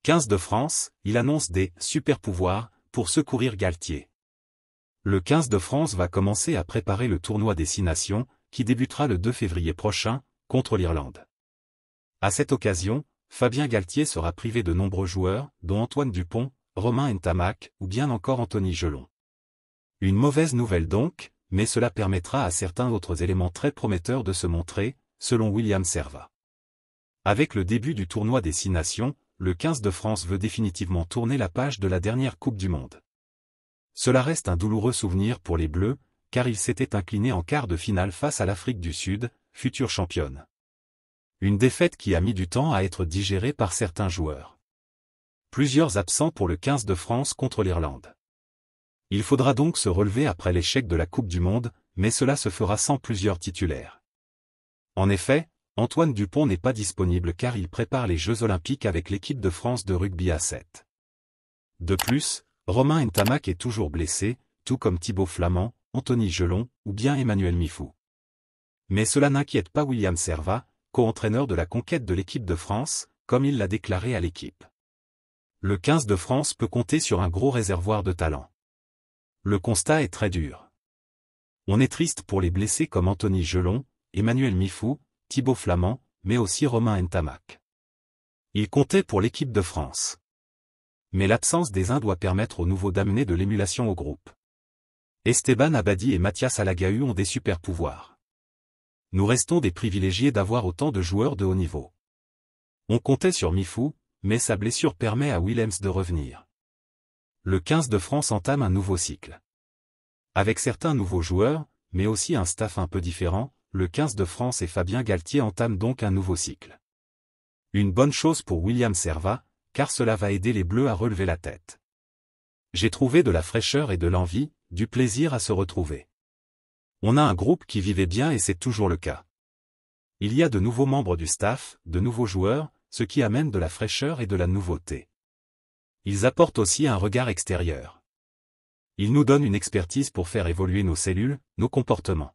15 de France, il annonce des « super-pouvoirs » pour secourir Galtier. Le 15 de France va commencer à préparer le tournoi des 6 nations, qui débutera le 2 février prochain, contre l'Irlande. À cette occasion, Fabien Galtier sera privé de nombreux joueurs, dont Antoine Dupont, Romain Ntamak ou bien encore Anthony Gelon. Une mauvaise nouvelle donc, mais cela permettra à certains autres éléments très prometteurs de se montrer, selon William Servat. Avec le début du tournoi des 6 nations, le 15 de France veut définitivement tourner la page de la dernière Coupe du Monde. Cela reste un douloureux souvenir pour les Bleus, car ils s'étaient inclinés en quart de finale face à l'Afrique du Sud, future championne. Une défaite qui a mis du temps à être digérée par certains joueurs. Plusieurs absents pour le 15 de France contre l'Irlande. Il faudra donc se relever après l'échec de la Coupe du Monde, mais cela se fera sans plusieurs titulaires. En effet, Antoine Dupont n'est pas disponible car il prépare les Jeux Olympiques avec l'équipe de France de rugby à 7. De plus, Romain Ntamak est toujours blessé, tout comme Thibaut Flament, Anthony Gelon ou bien Emmanuel Mifou. Mais cela n'inquiète pas William Servat, co-entraîneur de la conquête de l'équipe de France, comme il l'a déclaré à l'équipe. Le 15 de France peut compter sur un gros réservoir de talent. Le constat est très dur. On est triste pour les blessés comme Anthony Gelon, Emmanuel Mifou, Thibaut Flament, mais aussi Romain Ntamak. Il comptait pour l'équipe de France. Mais l'absence des uns doit permettre aux nouveaux d'amener de l'émulation au groupe. Esteban Abadi et Mathias Alagahu ont des super pouvoirs. Nous restons des privilégiés d'avoir autant de joueurs de haut niveau. On comptait sur Mifou, mais sa blessure permet à Willems de revenir. Le 15 de France entame un nouveau cycle. Avec certains nouveaux joueurs, mais aussi un staff un peu différent, le 15 de France et Fabien Galtier entament donc un nouveau cycle. Une bonne chose pour William Servat, car cela va aider les Bleus à relever la tête. J'ai trouvé de la fraîcheur et de l'envie, du plaisir à se retrouver. On a un groupe qui vivait bien et c'est toujours le cas. Il y a de nouveaux membres du staff, de nouveaux joueurs, ce qui amène de la fraîcheur et de la nouveauté. Ils apportent aussi un regard extérieur. Ils nous donnent une expertise pour faire évoluer nos cellules, nos comportements.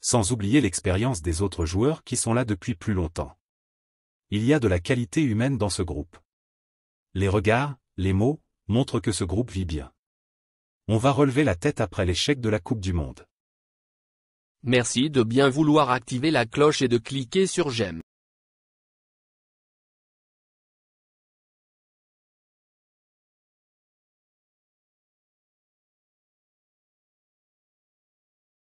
Sans oublier l'expérience des autres joueurs qui sont là depuis plus longtemps. Il y a de la qualité humaine dans ce groupe. Les regards, les mots, montrent que ce groupe vit bien. On va relever la tête après l'échec de la Coupe du Monde. Merci de bien vouloir activer la cloche et de cliquer sur j'aime.